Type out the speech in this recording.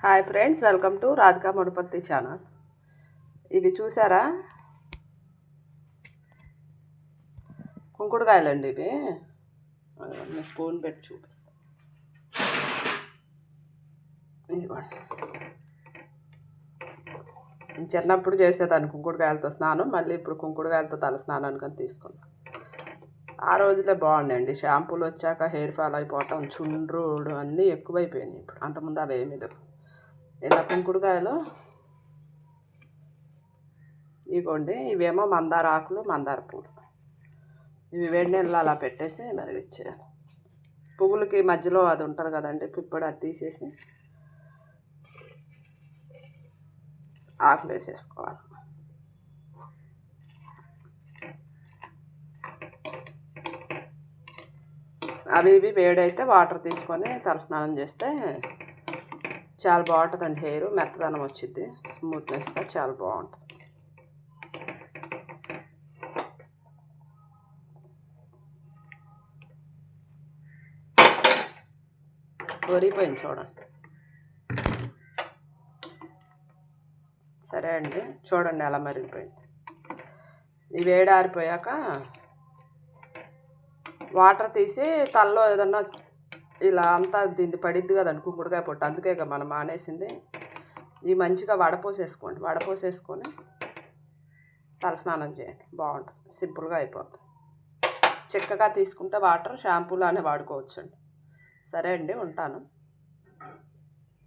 Hi friends, welcome to Radhika Maduparthi channel. ఇవి చూసారా, కుంకుడుకాయలండి. ఇవి స్పూన్ పెట్టి చూపిస్తాను. ఇదిగోండి, చిన్నప్పుడు చేసేదాన్ని కుంకుడుకాయలతో స్నానం. మళ్ళీ ఇప్పుడు కుంకుడుకాయలతో తల స్నానానికి అని తీసుకున్నాను. ఆ రోజులే బాగుండండి. షాంపూలు వచ్చాక హెయిర్ ఫాల్ అయిపోవటం, చుండ్రుడు అన్నీ ఎక్కువైపోయినాయి. ఇప్పుడు అంతకుముందు అవేమీ లేవు. ఇలా కుంకుడుకాయలు ఇవ్వండి. ఇవేమో మందార ఆకులు, మందార పూలు. ఇవి వేడి నీళ్ళు అలా పెట్టేసి మరిగిచ్చేయాలి. పువ్వులకి మధ్యలో అది ఉంటుంది కదండి, ఇప్పుడు అది తీసేసి ఆకులు వేసేసుకోవాలి. అవి ఇవి వేడైతే వాటర్ తీసుకొని తలస్నానం చేస్తే చాలా బాగుంటుందండి. హెయిర్ మెత్తదనం వచ్చింది, స్మూత్నెస్గా చాలా బాగుంటుంది. ఒరిగిపోయింది చూడండి. సరే అండి, చూడండి ఎలా మరిగిపోయింది. ఈ వేడి ఆరిపోయాక వాటర్ తీసి తలలో ఏదన్నా ఇలా అంతా దీన్ని పడిద్ది కదండి కుంకుడుకాయ పొట్టు, అందుకే మనం మానేసింది. ఈ మంచిగా వడపోసేసుకోండి. వడపోసేసుకొని తలస్నానం చేయండి, బాగుంటుంది. సింపుల్గా అయిపోతుంది. చిక్కగా తీసుకుంటే వాటర్ షాంపూలానే వాడుకోవచ్చండి. సరే అండి, ఉంటాను.